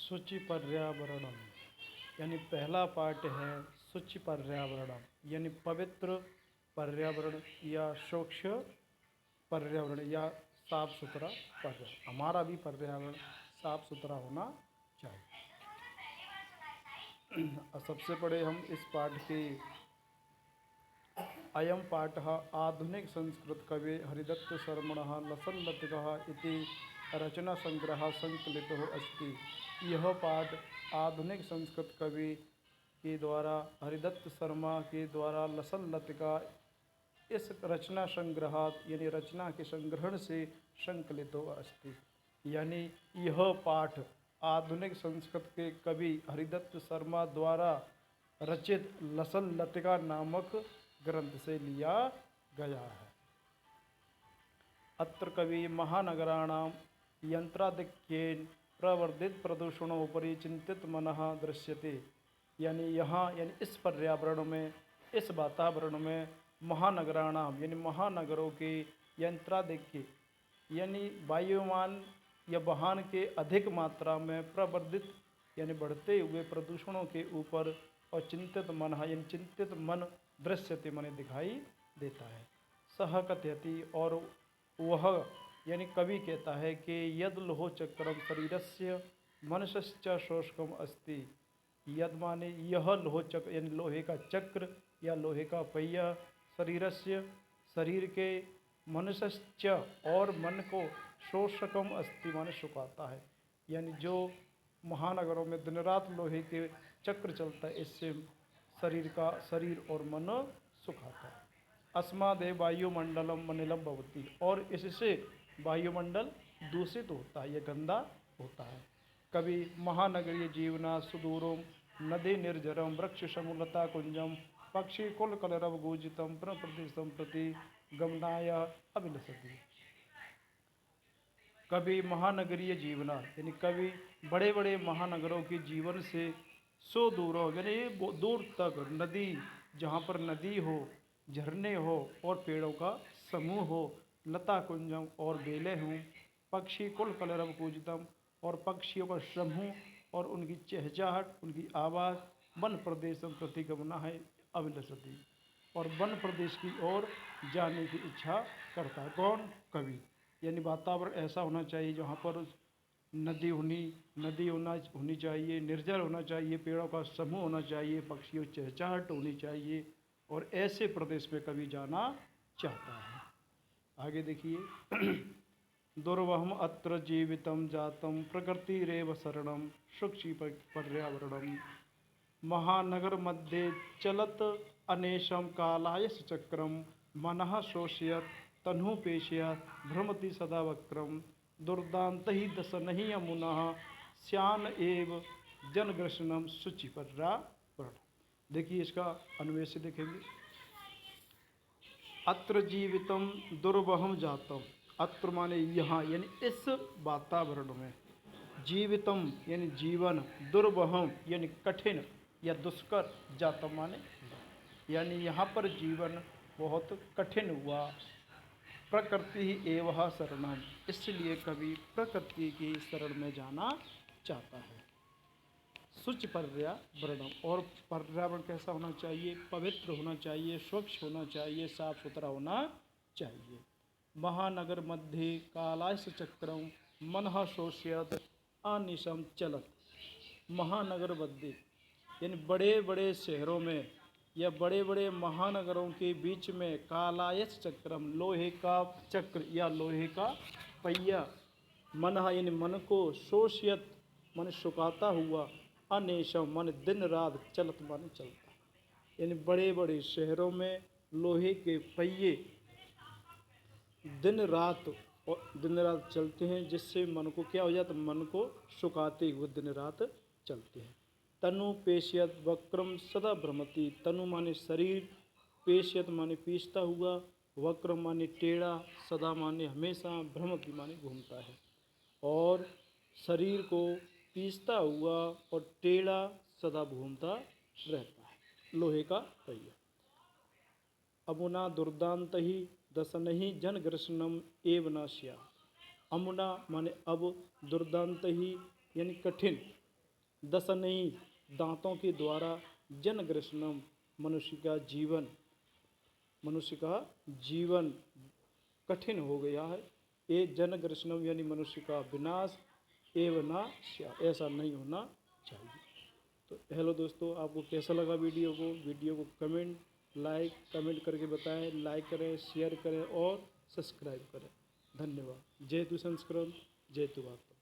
शुचि पर्यावरणम यानी पहला पाठ है शुचि पर्यावरणम यानी पवित्र पर्यावरण या स्वच्छ पर्यावरण या साफ सुथरा पर्यावरण। हमारा भी पर्यावरण साफ सुथरा होना चाहिए। सबसे पहले हम इस पाठ के अयं पाठः आधुनिक संस्कृत कवि हरिदत्त शर्मणः लसल्लतिकः इति रचनासंग्रहः संकलितो अस्ति। यह पाठ आधुनिक संस्कृत कवि के द्वारा हरिदत्त शर्मा के द्वारा लसल्लतिका इस रचना संग्रह यानी रचना के संग्रहण से संकलितो अस्ति। यानी यह पाठ आधुनिक संस्कृत के कवि हरिदत्त शर्मा द्वारा रचित लसल्लतिका नामक ग्रंथ से लिया गया है। अत्र कवि महानगराणां यंत्राधिक्येन प्रवर्धित प्रदूषणोपरि चिंतित मनः दृश्यते। यानी यहाँ यानी इस पर्यावरण में, इस वातावरण में महानगराणाम यानी महानगरों के यंत्राधिक्य यानी वायुमान या वाहन के अधिक मात्रा में प्रवर्धित यानी बढ़ते हुए प्रदूषणों के ऊपर और चिंतित मन यानी चिंतित मन दृश्यते माने दिखाई देता है। सह कथयति और वह यानी कवि कहता है कि यद लोह चक्रम शरीरस्य मनसश्च शोषकम अस्ति। यद माने यह लोह चक्र यानी लोहे का चक्र या लोहे का पहिया शरीरस्य शरीर के मनसश्च और मन को शोषकम अस्ति माने सुखाता है। यानी जो महानगरों में दिन रात लोहे के चक्र चलता है इससे शरीर और मन सुखाता है। अस्मादेव वायुमंडलम मनिलम भवति और इससे वायुमंडल दूषित होता है, यह गंदा होता है। कवि महानगरीय जीवना सुदूरम नदी निर्जरम वृक्ष समूलता कुंजम पक्षी कुल कलरव गूजितम प्रदेशम प्रति गमनाय अभिलषति। कवि महानगरीय जीवना यानी कवि बड़े बड़े महानगरों के जीवन से सो दूर हो यानी दूर तक नदी, जहाँ पर नदी हो, झरने हो और पेड़ों का समूह हो, लता कुंजम और बेलें हों, पक्षी कुल कलरव कूजितम और पक्षियों का समूह और उनकी चहचहाट, उनकी आवाज़, वन प्रदेशम प्रतिगमना है अभिलषति और वन प्रदेश की ओर जाने की इच्छा करता है। कौन? कवि। यानी वातावरण ऐसा होना चाहिए जहाँ पर नदी होनी चाहिए, निर्जर होना चाहिए, पेड़ों का समूह होना चाहिए, पक्षियों की चहचहाट होनी चाहिए और ऐसे प्रदेश में कवि जाना चाहता है। आगे देखिए दुर्वहम अत्र जीवितम जातम प्रकृतिरेव शरणम शुचि पर्यावरणम महानगर मध्ये चलत अनेशम कालायस चक्रम मनः शोषयत तनु पेशयत भ्रमति सदा वक्रम दुर्दांत ही दशनहि यमुनः श्यान एव जनग्रसनम शुचि पर्यावरण। देखिए इसका अन्वय से देखेंगे। अत्र जीवितम दुर्वहम जातम, अत्र माने यहाँ यानी इस वातावरण में, जीवितम यानी जीवन, दुर्वहम यानी कठिन या दुष्कर, जातम माने यानी यहाँ पर जीवन बहुत कठिन हुआ। प्रकृति ही एवं शरणम, इसलिए कवि प्रकृति की शरण में जाना चाहता है। शुचि पर्यावरणम और पर्यावरण कैसा होना चाहिए? पवित्र होना चाहिए, स्वच्छ होना चाहिए, साफ सुथरा होना चाहिए। महानगर मध्ये कालायस चक्रम मनः शोषयत अनिशम चलत। महानगर मध्य यानी बड़े बड़े शहरों में या बड़े बड़े महानगरों के बीच में कालायस चक्रम लोहे का चक्र या लोहे का पहिया मन यानी मन को शोषयत मन सुखाता हुआ अनेशम मन दिन रात चलत मन चलता यानी बड़े बड़े शहरों में लोहे के पहिए दिन रात चलते हैं, जिससे मन को क्या हो जाता है? मन को सुखाते हुए दिन रात चलते हैं। तनु पेशयत वक्रम सदा भ्रमति, तनु माने शरीर, पेशयत माने पीसता हुआ, वक्रम माने टेढ़ा, सदा माने हमेशा, भ्रमति माने घूमता है और शरीर को पीसता हुआ और टेढ़ा सदा घूमता रहता है। लोहे का पहिया। अमुना दुर्दांत ही दशनहि जनग्रसनम एव न स्यात्। अमुना माने अब, दुर्दांत ही यानी कठिन दशनई दांतों के द्वारा जनग्रसनम मनुष्य का जीवन कठिन हो गया है। ये जनग्रसनम यानी मनुष्य का विनाश एवं ना ऐसा नहीं होना चाहिए। तो हेलो दोस्तों, आपको कैसा लगा वीडियो को कमेंट करके बताएं, लाइक करें, शेयर करें और सब्सक्राइब करें। धन्यवाद। जय तु संस्कृत, जय तु वार्ता।